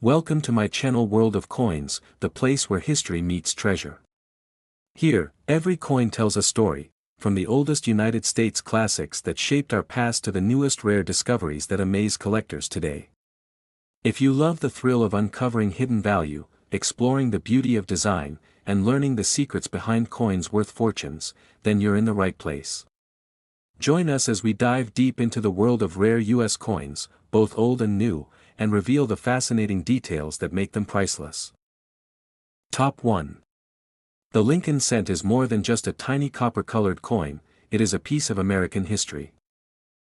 Welcome to my channel World of Coins, the place where history meets treasure. Here, every coin tells a story, from the oldest United States classics that shaped our past to the newest rare discoveries that amaze collectors today. If you love the thrill of uncovering hidden value, exploring the beauty of design, and learning the secrets behind coins worth fortunes, then you're in the right place. Join us as we dive deep into the world of rare U.S. coins, both old and new, and reveal the fascinating details that make them priceless. Top 1. The Lincoln cent is more than just a tiny copper-colored coin, it is a piece of American history.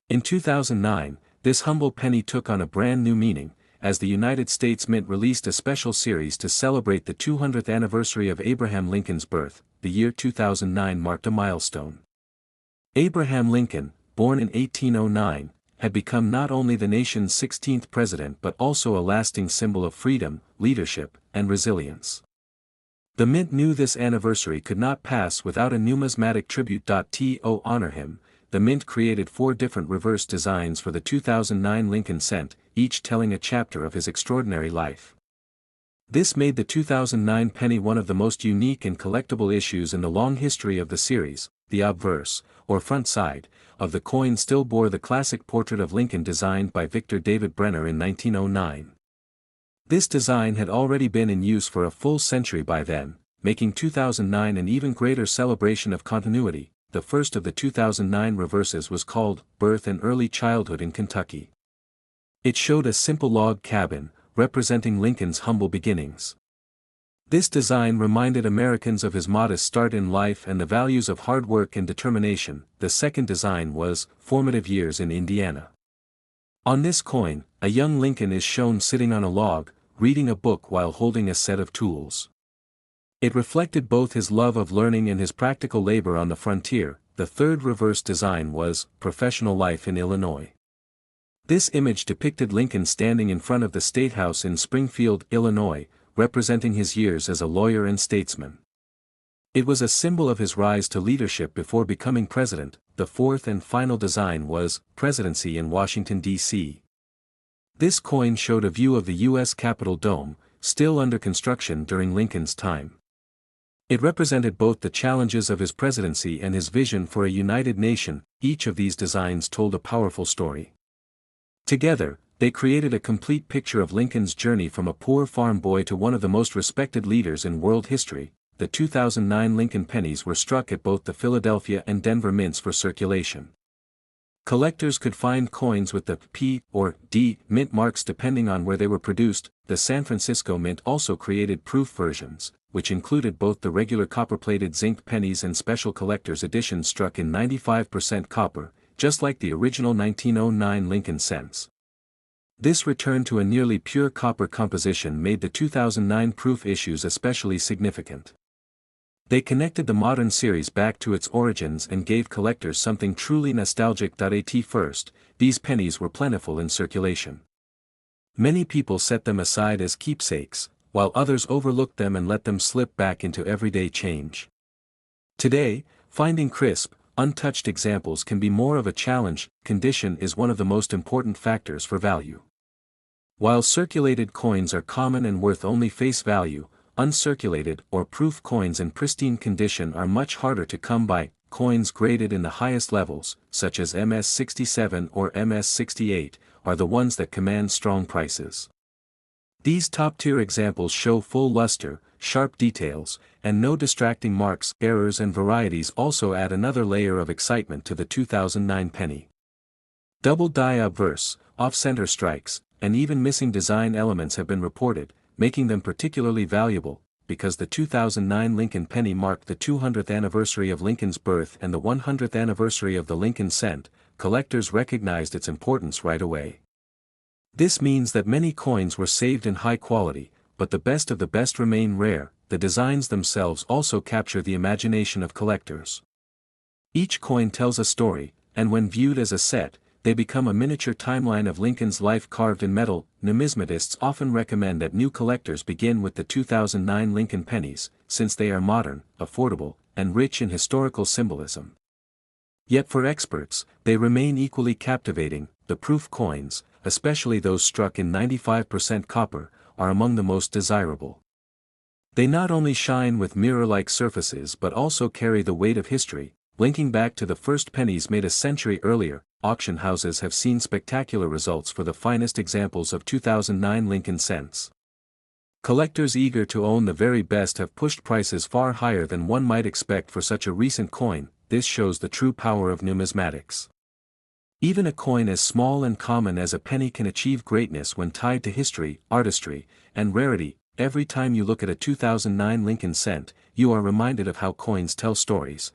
In 2009, this humble penny took on a brand new meaning, as the United States Mint released a special series to celebrate the 200th anniversary of Abraham Lincoln's birth. The year 2009 marked a milestone. Abraham Lincoln, born in 1809, had become not only the nation's 16th president but also a lasting symbol of freedom, leadership, and resilience. The Mint knew this anniversary could not pass without a numismatic tribute. To honor him, the Mint created 4 different reverse designs for the 2009 Lincoln cent, each telling a chapter of his extraordinary life. This made the 2009 penny one of the most unique and collectible issues in the long history of the series. The obverse, or front side, of the coin still bore the classic portrait of Lincoln designed by Victor David Brenner in 1909. This design had already been in use for a full century by then, making 2009 an even greater celebration of continuity. The first of the 2009 reverses was called Birth and Early Childhood in Kentucky. It showed a simple log cabin, representing Lincoln's humble beginnings. This design reminded Americans of his modest start in life and the values of hard work and determination. The second design was Formative Years in Indiana. On this coin, a young Lincoln is shown sitting on a log, reading a book while holding a set of tools. It reflected both his love of learning and his practical labor on the frontier. The third reverse design was Professional Life in Illinois. This image depicted Lincoln standing in front of the State House in Springfield, Illinois, representing his years as a lawyer and statesman. It was a symbol of his rise to leadership before becoming president. The fourth and final design was Presidency in Washington, D.C. This coin showed a view of the U.S. Capitol dome, still under construction during Lincoln's time. It represented both the challenges of his presidency and his vision for a united nation. Each of these designs told a powerful story. Together, they created a complete picture of Lincoln's journey from a poor farm boy to one of the most respected leaders in world history. The 2009 Lincoln pennies were struck at both the Philadelphia and Denver mints for circulation. Collectors could find coins with the P or D mint marks depending on where they were produced. The San Francisco Mint also created proof versions, which included both the regular copper-plated zinc pennies and special collector's editions struck in 95% copper, just like the original 1909 Lincoln cents. This return to a nearly pure copper composition made the 2009 proof issues especially significant. They connected the modern series back to its origins and gave collectors something truly nostalgic. At first, these pennies were plentiful in circulation. Many people set them aside as keepsakes, while others overlooked them and let them slip back into everyday change. Today, finding crisp, untouched examples can be more of a challenge. Condition is one of the most important factors for value. While circulated coins are common and worth only face value, uncirculated or proof coins in pristine condition are much harder to come by. Coins graded in the highest levels, such as MS-67 or MS-68, are the ones that command strong prices. These top-tier examples show full luster, sharp details, and no distracting marks. Errors and varieties also add another layer of excitement to the 2009 penny. Double die obverse, off-center strikes, and even missing design elements have been reported, making them particularly valuable. Because the 2009 Lincoln penny marked the 200th anniversary of Lincoln's birth and the 100th anniversary of the Lincoln cent, collectors recognized its importance right away. This means that many coins were saved in high quality, but the best of the best remain rare. The designs themselves also capture the imagination of collectors. Each coin tells a story, and when viewed as a set, they become a miniature timeline of Lincoln's life carved in metal. Numismatists often recommend that new collectors begin with the 2009 Lincoln pennies, since they are modern, affordable, and rich in historical symbolism. Yet for experts, they remain equally captivating. The proof coins, especially those struck in 95% copper, are among the most desirable. They not only shine with mirror-like surfaces but also carry the weight of history, linking back to the first pennies made a century earlier. Auction houses have seen spectacular results for the finest examples of 2009 Lincoln cents. Collectors eager to own the very best have pushed prices far higher than one might expect for such a recent coin. This shows the true power of numismatics. Even a coin as small and common as a penny can achieve greatness when tied to history, artistry, and rarity. Every time you look at a 2009 Lincoln cent, you are reminded of how coins tell stories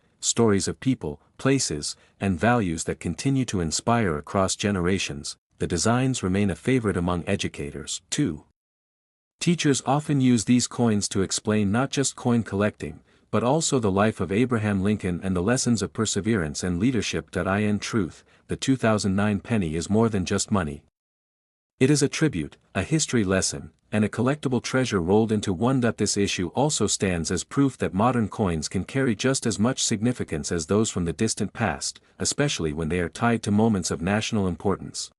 of people, places, and values that continue to inspire across generations. The designs remain a favorite among educators, too. Teachers often use these coins to explain not just coin collecting, but also the life of Abraham Lincoln and the lessons of perseverance and leadership. In truth, the 2009 penny is more than just money. It is a tribute, a history lesson, and a collectible treasure rolled into one. This issue also stands as proof that modern coins can carry just as much significance as those from the distant past, especially when they are tied to moments of national importance.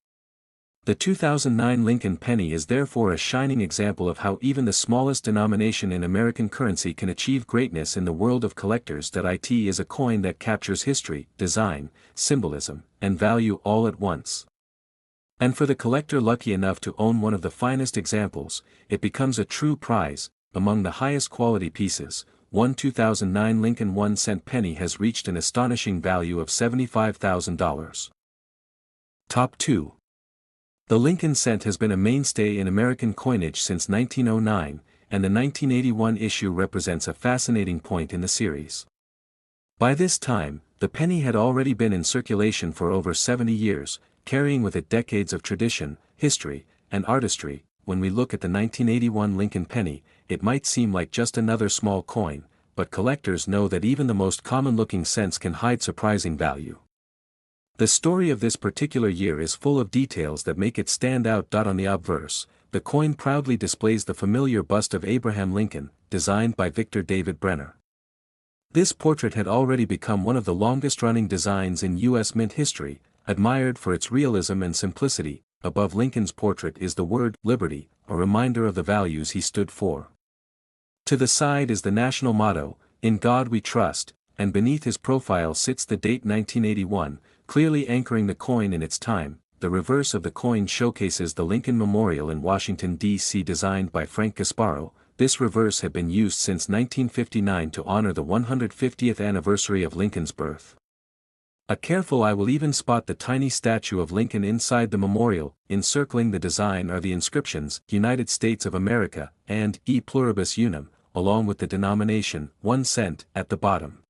The 2009 Lincoln penny is therefore a shining example of how even the smallest denomination in American currency can achieve greatness in the world of collectors. It is a coin that captures history, design, symbolism, and value all at once. And for the collector lucky enough to own one of the finest examples, it becomes a true prize. Among the highest quality pieces, one 2009 Lincoln 1-cent penny has reached an astonishing value of $75,000. Top 2. The Lincoln cent has been a mainstay in American coinage since 1909, and the 1981 issue represents a fascinating point in the series. By this time, the penny had already been in circulation for over 70 years, carrying with it decades of tradition, history, and artistry. When we look at the 1981 Lincoln penny, it might seem like just another small coin, but collectors know that even the most common-looking cents can hide surprising value. The story of this particular year is full of details that make it stand out. On the obverse, the coin proudly displays the familiar bust of Abraham Lincoln, designed by Victor David Brenner. This portrait had already become one of the longest-running designs in U.S. mint history, admired for its realism and simplicity. Above Lincoln's portrait is the word "Liberty," a reminder of the values he stood for. To the side is the national motto, "In God We Trust," and beneath his profile sits the date 1981, clearly anchoring the coin in its time. The reverse of the coin showcases the Lincoln Memorial in Washington, D.C., designed by Frank Gasparo. This reverse had been used since 1959 to honor the 150th anniversary of Lincoln's birth. A careful eye will even spot the tiny statue of Lincoln inside the memorial. Encircling the design are the inscriptions, "United States of America," and "E Pluribus Unum," along with the denomination, 1 cent, at the bottom.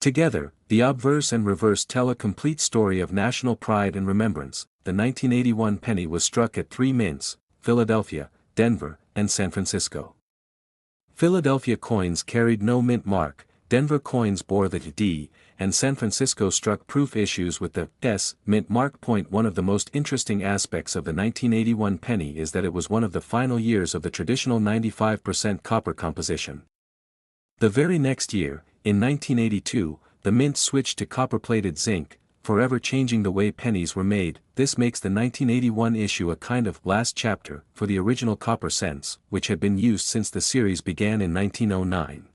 Together, the obverse and reverse tell a complete story of national pride and remembrance. The 1981 penny was struck at 3 mints, Philadelphia, Denver, and San Francisco. Philadelphia coins carried no mint mark, Denver coins bore the D, and San Francisco struck proof issues with the S mint mark. One of the most interesting aspects of the 1981 penny is that it was one of the final years of the traditional 95% copper composition. The very next year, in 1982, the mint switched to copper-plated zinc, forever changing the way pennies were made. This makes the 1981 issue a kind of last chapter for the original copper cents, which had been used since the series began in 1909.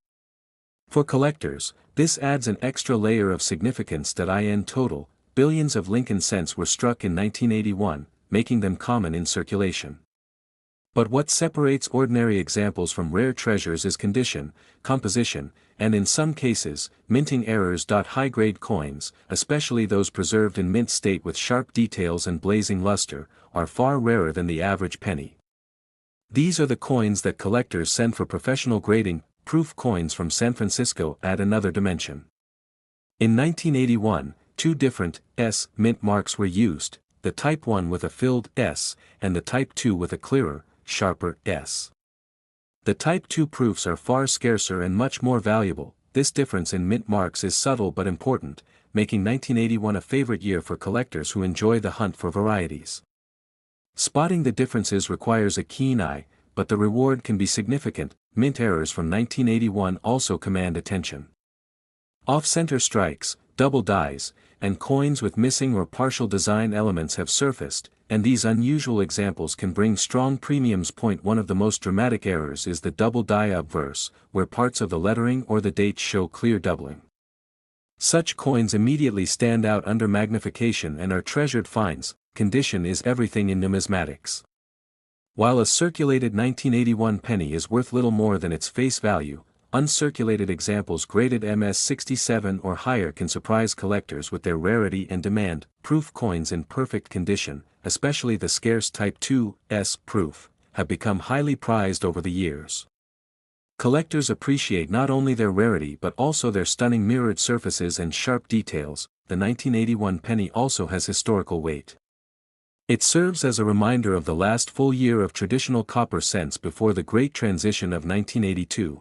For collectors, this adds an extra layer of significance. In total, billions of Lincoln cents were struck in 1981, making them common in circulation. But what separates ordinary examples from rare treasures is condition, composition, and in some cases, minting errors. High-grade coins, especially those preserved in mint state with sharp details and blazing luster, are far rarer than the average penny. These are the coins that collectors send for professional grading. Proof coins from San Francisco add another dimension. In 1981, 2 different S mint marks were used, the Type 1 with a filled S, and the Type 2 with a clearer, sharper S. The Type 2 proofs are far scarcer and much more valuable. This difference in mint marks is subtle but important, making 1981 a favorite year for collectors who enjoy the hunt for varieties. Spotting the differences requires a keen eye, but the reward can be significant. Mint errors from 1981 also command attention. Off-center strikes, double dies, and coins with missing or partial design elements have surfaced. and these unusual examples can bring strong premiums. One of the most dramatic errors is the double die obverse, where parts of the lettering or the dates show clear doubling. Such coins immediately stand out under magnification and are treasured finds. Condition is everything in numismatics. While a circulated 1981 penny is worth little more than its face value, uncirculated examples graded MS67 or higher can surprise collectors with their rarity and demand. Proof coins in perfect condition, especially the scarce Type 2s proof, have become highly prized over the years. Collectors appreciate not only their rarity but also their stunning mirrored surfaces and sharp details. The 1981 penny also has historical weight. It serves as a reminder of the last full year of traditional copper cents before the Great Transition of 1982.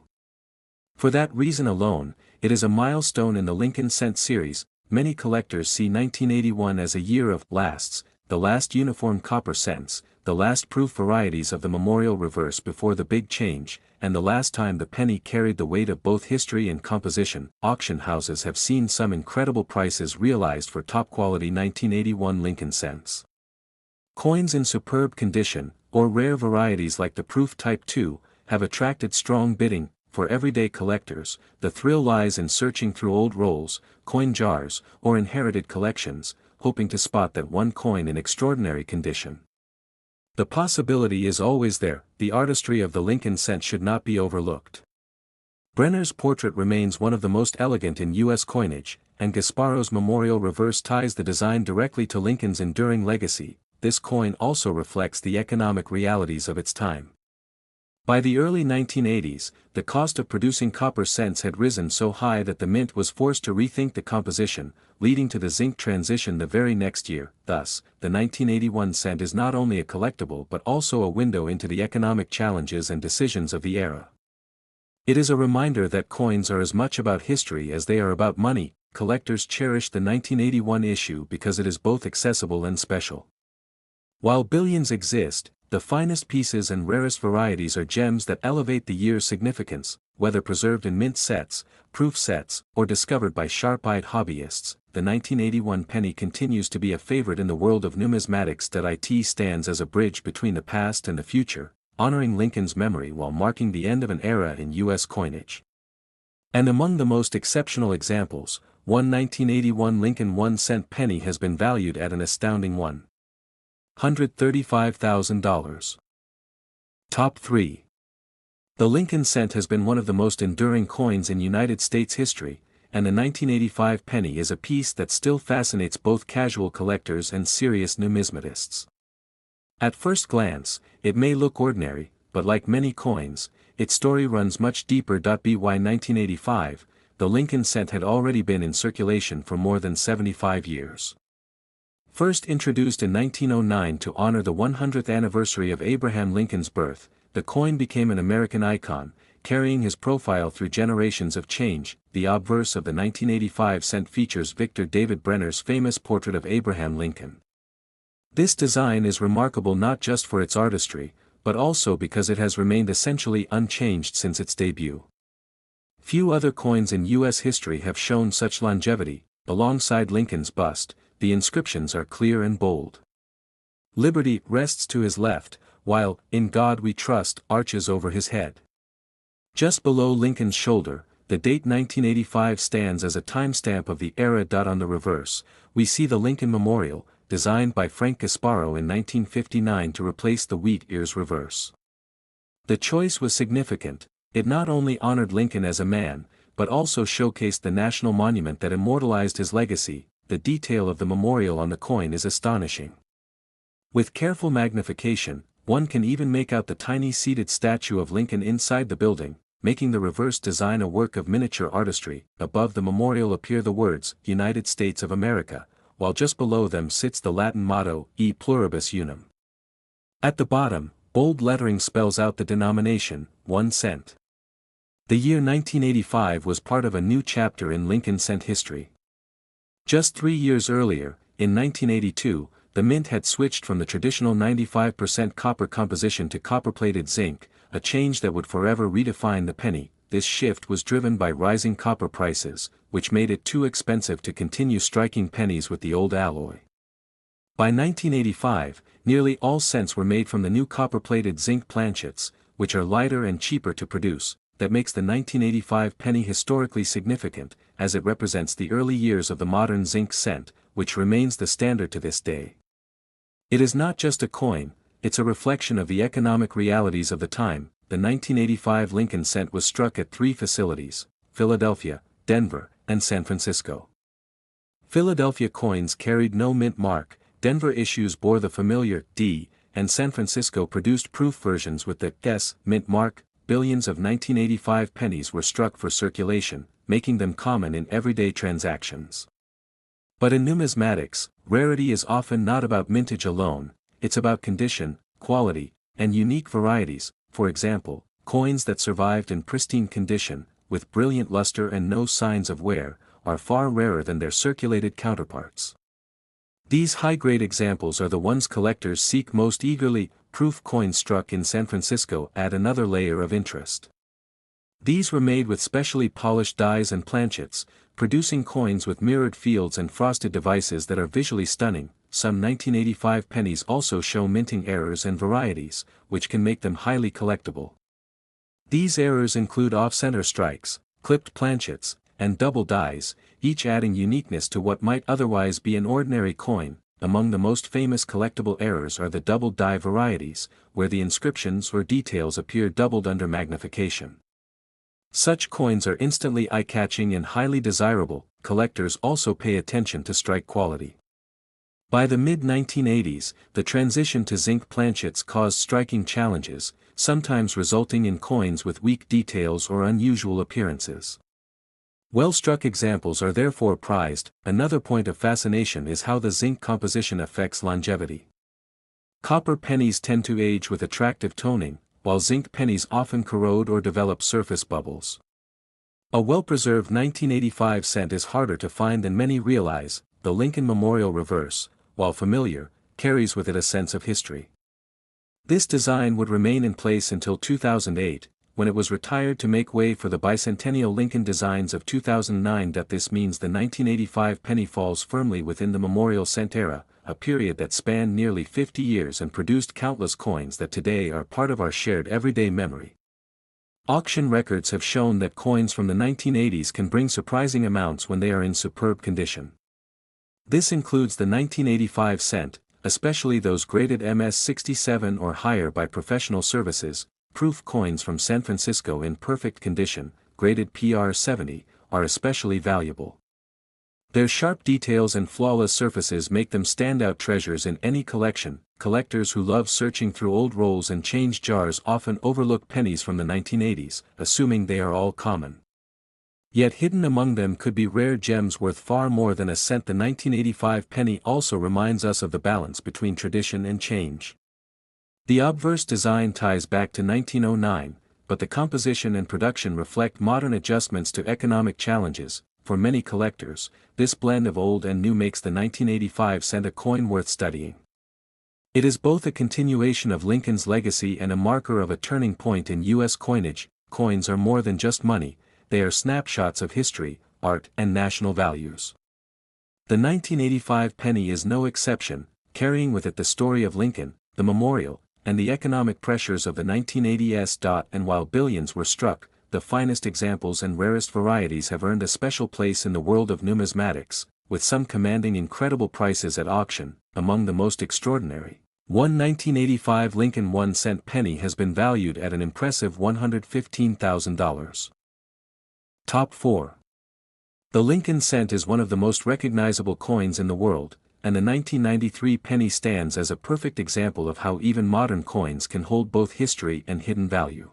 For that reason alone, it is a milestone in the Lincoln cent series. Many collectors see 1981 as a year of lasts, the last uniform copper cents, the last proof varieties of the memorial reverse before the big change, and the last time the penny carried the weight of both history and composition. Auction houses have seen some incredible prices realized for top-quality 1981 Lincoln cents. Coins in superb condition, or rare varieties like the proof Type 2, have attracted strong bidding. For everyday collectors, the thrill lies in searching through old rolls, coin jars, or inherited collections, hoping to spot that one coin in extraordinary condition. The possibility is always there. The artistry of the Lincoln cent should not be overlooked. Brenner's portrait remains one of the most elegant in U.S. coinage, and Gasparo's memorial reverse ties the design directly to Lincoln's enduring legacy. This coin also reflects the economic realities of its time. By the early 1980s, the cost of producing copper cents had risen so high that the mint was forced to rethink the composition, leading to the zinc transition the very next year. Thus, the 1981 cent is not only a collectible but also a window into the economic challenges and decisions of the era. It is a reminder that coins are as much about history as they are about money. Collectors cherish the 1981 issue because it is both accessible and special. While billions exist, the finest pieces and rarest varieties are gems that elevate the year's significance. Whether preserved in mint sets, proof sets, or discovered by sharp-eyed hobbyists, the 1981 penny continues to be a favorite in the world of numismatics. It stands as a bridge between the past and the future, honoring Lincoln's memory while marking the end of an era in U.S. coinage. And among the most exceptional examples, one 1981 Lincoln 1-cent penny has been valued at an astounding $135,000. Top 3. The Lincoln cent has been one of the most enduring coins in United States history, and the 1985 penny is a piece that still fascinates both casual collectors and serious numismatists. At first glance, it may look ordinary, but like many coins, its story runs much deeper. By 1985, the Lincoln cent had already been in circulation for more than 75 years. First introduced in 1909 to honor the 100th anniversary of Abraham Lincoln's birth, the coin became an American icon, carrying his profile through generations of change. The obverse of the 1985 cent features Victor David Brenner's famous portrait of Abraham Lincoln. This design is remarkable not just for its artistry, but also because it has remained essentially unchanged since its debut. Few other coins in U.S. history have shown such longevity. Alongside Lincoln's bust, the inscriptions are clear and bold. Liberty rests to his left, while "In God We Trust" arches over his head. Just below Lincoln's shoulder, the date 1985 stands as a timestamp of the era. On the reverse, we see the Lincoln Memorial, designed by Frank Gasparo in 1959 to replace the wheat ears reverse. The choice was significant. It not only honored Lincoln as a man, but also showcased the national monument that immortalized his legacy. The detail of the memorial on the coin is astonishing. With careful magnification, one can even make out the tiny seated statue of Lincoln inside the building, making the reverse design a work of miniature artistry. Above the memorial appear the words, "United States of America," while just below them sits the Latin motto, "E pluribus unum." At the bottom, bold lettering spells out the denomination, 1 cent. The year 1985 was part of a new chapter in Lincoln cent history. Just 3 years earlier, in 1982, the mint had switched from the traditional 95% copper composition to copper-plated zinc, a change that would forever redefine the penny. This shift was driven by rising copper prices, which made it too expensive to continue striking pennies with the old alloy. By 1985, nearly all cents were made from the new copper-plated zinc planchets, which are lighter and cheaper to produce. That makes the 1985 penny historically significant, as it represents the early years of the modern zinc cent, which remains the standard to this day. It is not just a coin, it's a reflection of the economic realities of the time. The 1985 Lincoln cent was struck at 3 facilities: Philadelphia, Denver, and San Francisco. Philadelphia coins carried no mint mark, Denver issues bore the familiar D, and San Francisco produced proof versions with the S mint mark. Billions of 1985 pennies were struck for circulation, making them common in everyday transactions. But in numismatics, rarity is often not about mintage alone, it's about condition, quality, and unique varieties. For example, coins that survived in pristine condition, with brilliant luster and no signs of wear, are far rarer than their circulated counterparts. These high-grade examples are the ones collectors seek most eagerly. Proof coins struck in San Francisco add another layer of interest. These were made with specially polished dies and planchets, producing coins with mirrored fields and frosted devices that are visually stunning. Some 1985 pennies also show minting errors and varieties, which can make them highly collectible. These errors include off-center strikes, clipped planchets, and double dies, each adding uniqueness to what might otherwise be an ordinary coin. Among the most famous collectible errors are the double die varieties, where the inscriptions or details appear doubled under magnification. Such coins are instantly eye-catching and highly desirable. Collectors also pay attention to strike quality. By the mid-1980s, the transition to zinc planchets caused striking challenges, sometimes resulting in coins with weak details or unusual appearances. Well-struck examples are therefore prized. Another point of fascination is how the zinc composition affects longevity. Copper pennies tend to age with attractive toning, while zinc pennies often corrode or develop surface bubbles. A well-preserved 1985 cent is harder to find than many realize. The Lincoln Memorial reverse, while familiar, carries with it a sense of history. This design would remain in place until 2008, when it was retired to make way for the Bicentennial Lincoln designs of 2009. This means the 1985 penny falls firmly within the Memorial Cent era, a period that spanned nearly 50 years and produced countless coins that today are part of our shared everyday memory. Auction records have shown that coins from the 1980s can bring surprising amounts when they are in superb condition. This includes the 1985 cent, especially those graded MS-67 or higher by professional services. Proof coins from San Francisco in perfect condition, graded PR-70, are especially valuable. Their sharp details and flawless surfaces make them standout treasures in any collection. Collectors who love searching through old rolls and change jars often overlook pennies from the 1980s, assuming they are all common. Yet hidden among them could be rare gems worth far more than a cent. The 1985 penny also reminds us of the balance between tradition and change. The obverse design ties back to 1909, but the composition and production reflect modern adjustments to economic challenges. For many collectors, this blend of old and new makes the 1985 cent a coin worth studying. It is both a continuation of Lincoln's legacy and a marker of a turning point in U.S. coinage. Coins are more than just money, they are snapshots of history, art, and national values. The 1985 penny is no exception, carrying with it the story of Lincoln, the memorial, and the economic pressures of the 1980s. And while billions were struck, the finest examples and rarest varieties have earned a special place in the world of numismatics, with some commanding incredible prices at auction. Among the most extraordinary, one 1985 Lincoln 1-cent penny has been valued at an impressive $115,000. Top 4. The Lincoln cent is one of the most recognizable coins in the world, and the 1993 penny stands as a perfect example of how even modern coins can hold both history and hidden value.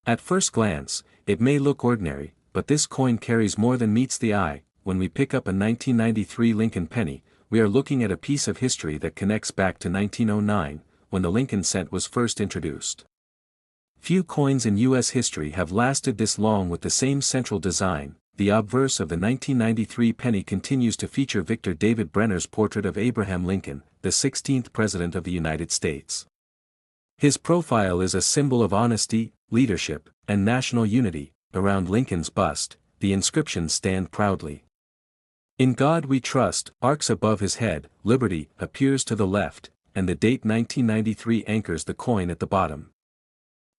At first glance, it may look ordinary, but this coin carries more than meets the eye. When we pick up a 1993 Lincoln penny, we are looking at a piece of history that connects back to 1909, when the Lincoln cent was first introduced. Few coins in U.S. history have lasted this long with the same central design. The obverse of the 1993 penny continues to feature Victor David Brenner's portrait of Abraham Lincoln, the 16th President of the United States. His profile is a symbol of honesty, leadership, and national unity. Around Lincoln's bust, the inscriptions stand proudly. In God we trust, arcs above his head, liberty appears to the left, and the date 1993 anchors the coin at the bottom.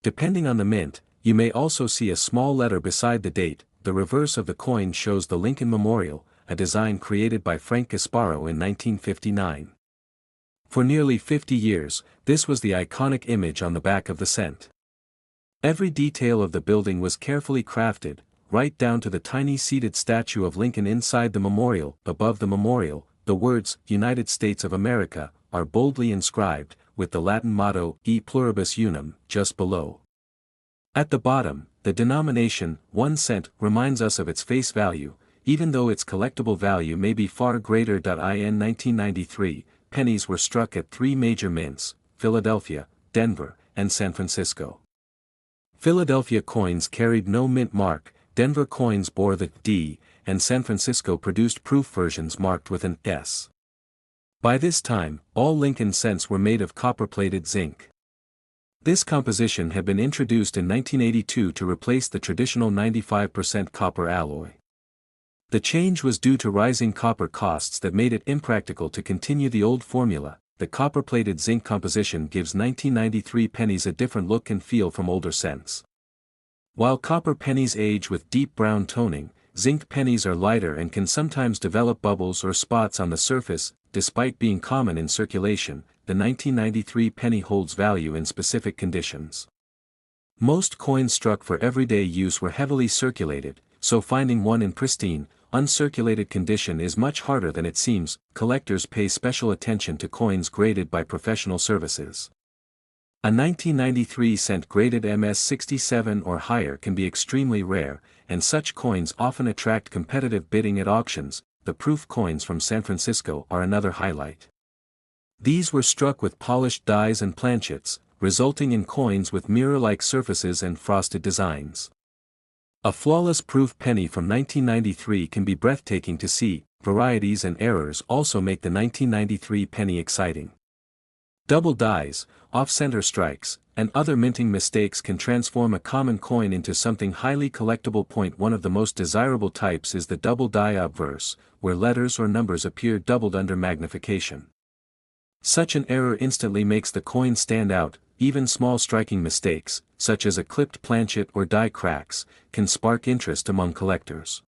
Depending on the mint, you may also see a small letter beside the date. The reverse of the coin shows the Lincoln Memorial, a design created by Frank Gasparro in 1959. For nearly 50 years, this was the iconic image on the back of the cent. Every detail of the building was carefully crafted, right down to the tiny seated statue of Lincoln inside the memorial. Above the memorial, the words, United States of America, are boldly inscribed, with the Latin motto, E pluribus unum, just below. At the bottom, the denomination, 1 cent, reminds us of its face value, even though its collectible value may be far greater. In 1993, pennies were struck at 3 major mints, Philadelphia, Denver, and San Francisco. Philadelphia coins carried no mint mark, Denver coins bore the D, and San Francisco produced proof versions marked with an S. By this time, all Lincoln cents were made of copper-plated zinc. This composition had been introduced in 1982 to replace the traditional 95% copper alloy. The change was due to rising copper costs that made it impractical to continue the old formula. The copper-plated zinc composition gives 1993 pennies a different look and feel from older cents. While copper pennies age with deep brown toning, zinc pennies are lighter and can sometimes develop bubbles or spots on the surface. Despite being common in circulation, the 1993 penny holds value in specific conditions. Most coins struck for everyday use were heavily circulated, so finding one in pristine, uncirculated condition is much harder than it seems. Collectors pay special attention to coins graded by professional services. A 1993 cent graded MS-67 or higher can be extremely rare, and such coins often attract competitive bidding at auctions. The proof coins from San Francisco are another highlight. These were struck with polished dies and planchets, resulting in coins with mirror-like surfaces and frosted designs. A flawless proof penny from 1993 can be breathtaking to see. Varieties and errors also make the 1993 penny exciting. Double dies, off-center strikes, and other minting mistakes can transform a common coin into something highly collectible. One of the most desirable types is the double die obverse, where letters or numbers appear doubled under magnification. Such an error instantly makes the coin stand out. Even small striking mistakes, such as a clipped planchet or die cracks, can spark interest among collectors.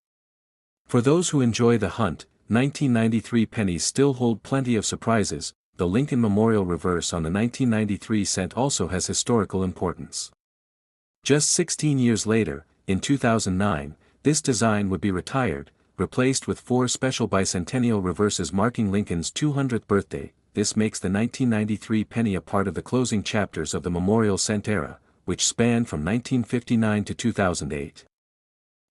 For those who enjoy the hunt, 1993 pennies still hold plenty of surprises. The Lincoln Memorial reverse on the 1993 cent also has historical importance. Just 16 years later, in 2009, this design would be retired, replaced with 4 special bicentennial reverses marking Lincoln's 200th birthday. This makes the 1993 penny a part of the closing chapters of the Memorial Cent era, which spanned from 1959 to 2008.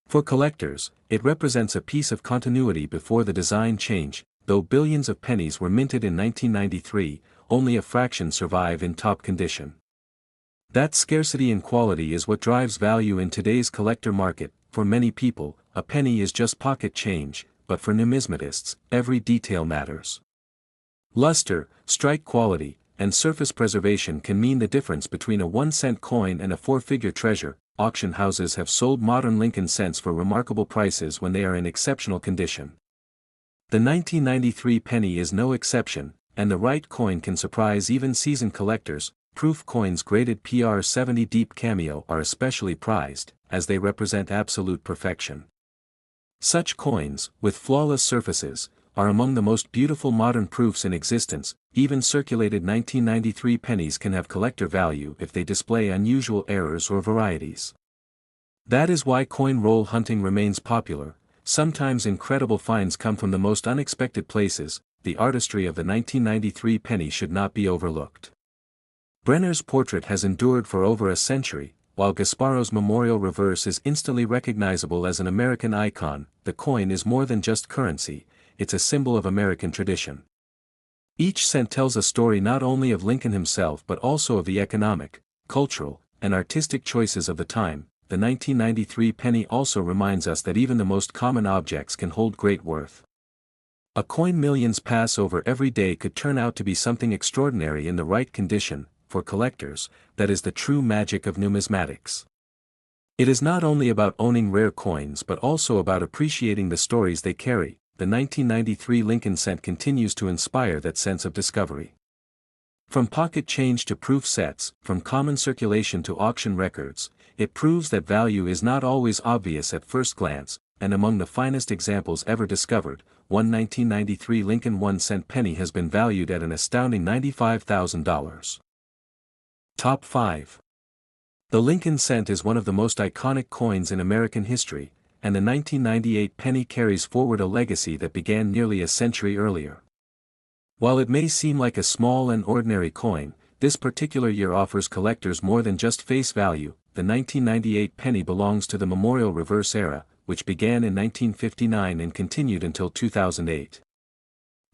For collectors, it represents a piece of continuity before the design change. Though billions of pennies were minted in 1993, only a fraction survive in top condition. That scarcity in quality is what drives value in today's collector market. For many people, a penny is just pocket change, but for numismatists, every detail matters. Luster, strike quality, and surface preservation can mean the difference between a 1-cent coin and a 4-figure treasure. Auction houses have sold modern Lincoln cents for remarkable prices when they are in exceptional condition. The 1993 penny is no exception, and the right coin can surprise even seasoned collectors. Proof coins graded PR70 Deep Cameo are especially prized, as they represent absolute perfection. Such coins, with flawless surfaces, are among the most beautiful modern proofs in existence. Even circulated 1993 pennies can have collector value if they display unusual errors or varieties. That is why coin roll hunting remains popular. Sometimes incredible finds come from the most unexpected places. The artistry of the 1993 penny should not be overlooked. Brenner's portrait has endured for over a century, while Gasparro's memorial reverse is instantly recognizable as an American icon. The coin is more than just currency, it's a symbol of American tradition. Each cent tells a story not only of Lincoln himself but also of the economic, cultural, and artistic choices of the time. The 1993 penny also reminds us that even the most common objects can hold great worth. A coin millions pass over every day could turn out to be something extraordinary in the right condition. For collectors, that is the true magic of numismatics. It is not only about owning rare coins but also about appreciating the stories they carry. the 1993 Lincoln cent continues to inspire that sense of discovery. From pocket change to proof sets, from common circulation to auction records, it proves that value is not always obvious at first glance, and among the finest examples ever discovered, one 1993 Lincoln 1-cent penny has been valued at an astounding $95,000. Top 5. The Lincoln cent is one of the most iconic coins in American history, and the 1998 penny carries forward a legacy that began nearly a century earlier. While it may seem like a small and ordinary coin, this particular year offers collectors more than just face value. The 1998 penny belongs to the memorial reverse era, which began in 1959 and continued until 2008.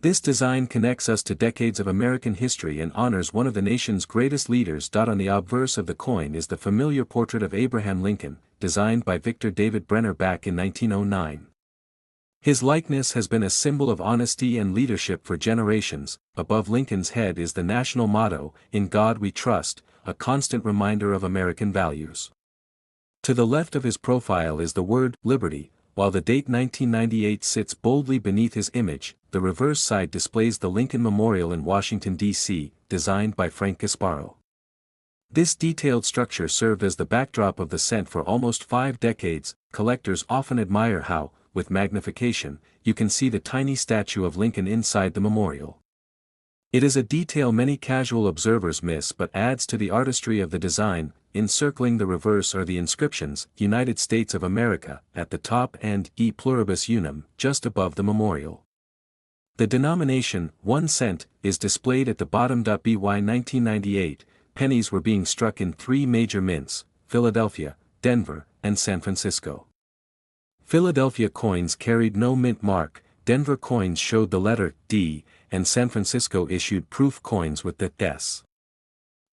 This design connects us to decades of American history and honors one of the nation's greatest leaders. On the obverse of the coin is the familiar portrait of Abraham Lincoln, designed by Victor David Brenner back in 1909. His likeness has been a symbol of honesty and leadership for generations. Above Lincoln's head is the national motto, "In God We Trust," a constant reminder of American values. To the left of his profile is the word, Liberty, while the date 1998 sits boldly beneath his image. The reverse side displays the Lincoln Memorial in Washington, D.C., designed by Frank Gasparo. This detailed structure served as the backdrop of the cent for almost 5 decades. Collectors often admire how, with magnification, you can see the tiny statue of Lincoln inside the memorial. It is a detail many casual observers miss but adds to the artistry of the design. Encircling the reverse are the inscriptions, "United States of America," at the top and "E Pluribus Unum," just above the memorial. The denomination, 1 cent, is displayed at the bottom. By 1998, pennies were being struck in 3 major mints, Philadelphia, Denver, and San Francisco. Philadelphia coins carried no mint mark, Denver coins showed the letter D, and San Francisco issued proof coins with the S.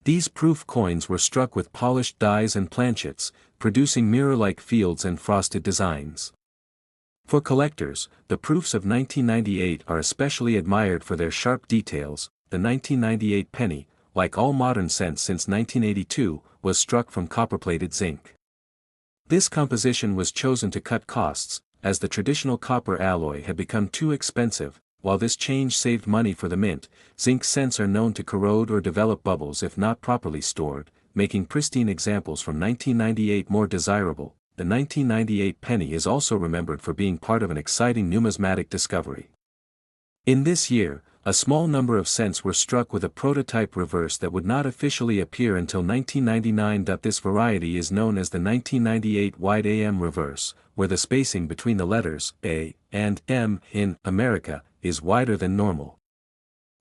These proof coins were struck with polished dies and planchets, producing mirror-like fields and frosted designs. For collectors, the proofs of 1998 are especially admired for their sharp details. The 1998 penny, like all modern cents since 1982, was struck from copper-plated zinc. This composition was chosen to cut costs, as the traditional copper alloy had become too expensive. While this change saved money for the mint, zinc cents are known to corrode or develop bubbles if not properly stored, making pristine examples from 1998 more desirable. The 1998 penny is also remembered for being part of an exciting numismatic discovery. In this year, a small number of cents were struck with a prototype reverse that would not officially appear until 1999. This variety is known as the 1998 wide AM reverse, where the spacing between the letters A and M in America is wider than normal.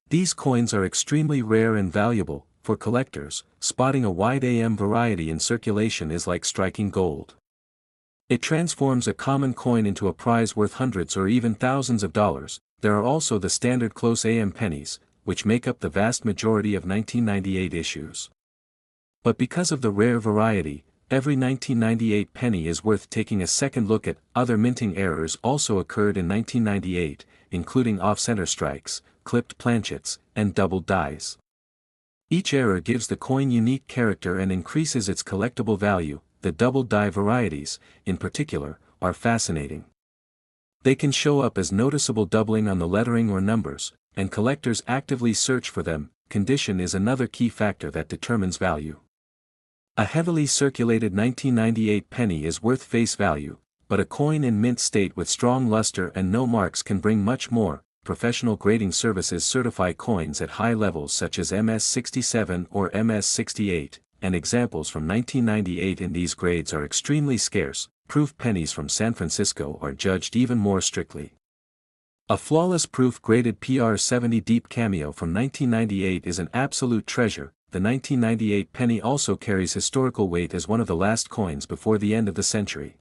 These coins are extremely rare and valuable. For collectors, spotting a wide AM variety in circulation is like striking gold. It transforms a common coin into a prize worth hundreds or even thousands of dollars. There are also the standard close AM pennies, which make up the vast majority of 1998 issues. But because of the rare variety, every 1998 penny is worth taking a second look at. Other minting errors also occurred in 1998, including off-center strikes, clipped planchets, and doubled dies. Each error gives the coin unique character and increases its collectible value. The double die varieties, in particular, are fascinating. They can show up as noticeable doubling on the lettering or numbers, and collectors actively search for them. Condition is another key factor that determines value. A heavily circulated 1998 penny is worth face value, but a coin in mint state with strong luster and no marks can bring much more. Professional grading services certify coins at high levels such as MS67 or MS68, and examples from 1998 in these grades are extremely scarce. Proof pennies from San Francisco are judged even more strictly. A flawless proof graded PR70 Deep Cameo from 1998 is an absolute treasure. The 1998 penny also carries historical weight as one of the last coins before the end of the century.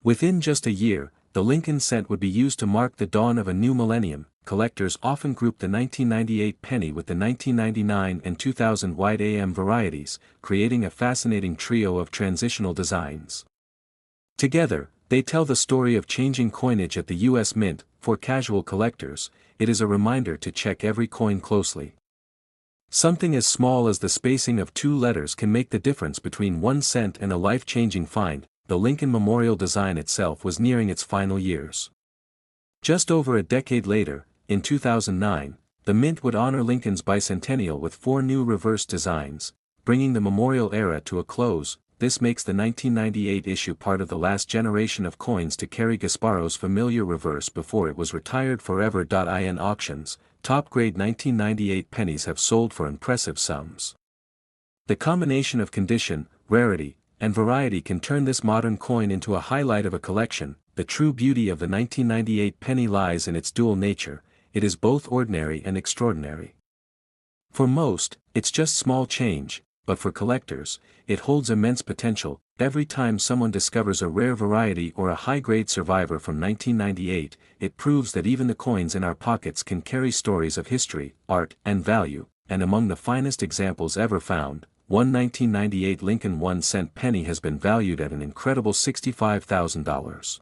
Within just a year, the Lincoln cent would be used to mark the dawn of a new millennium. Collectors often group the 1998 penny with the 1999 and 2000 wide AM varieties, creating a fascinating trio of transitional designs. Together, they tell the story of changing coinage at the U.S. Mint. For casual collectors, it is a reminder to check every coin closely. Something as small as the spacing of 2 letters can make the difference between 1 cent and a life-changing find. The Lincoln Memorial design itself was nearing its final years. Just over a decade later, in 2009, the Mint would honor Lincoln's bicentennial with 4 new reverse designs, bringing the memorial era to a close. This makes the 1998 issue part of the last generation of coins to carry Gasparo's familiar reverse before it was retired forever. In auctions, top-grade 1998 pennies have sold for impressive sums. The combination of condition, rarity, and variety can turn this modern coin into a highlight of a collection. The true beauty of the 1998 penny lies in its dual nature. It is both ordinary and extraordinary. For most, it's just small change, but for collectors, it holds immense potential. Every time someone discovers a rare variety or a high-grade survivor from 1998, it proves that even the coins in our pockets can carry stories of history, art, and value. And among the finest examples ever found, one 1998 Lincoln 1-cent penny has been valued at an incredible $65,000.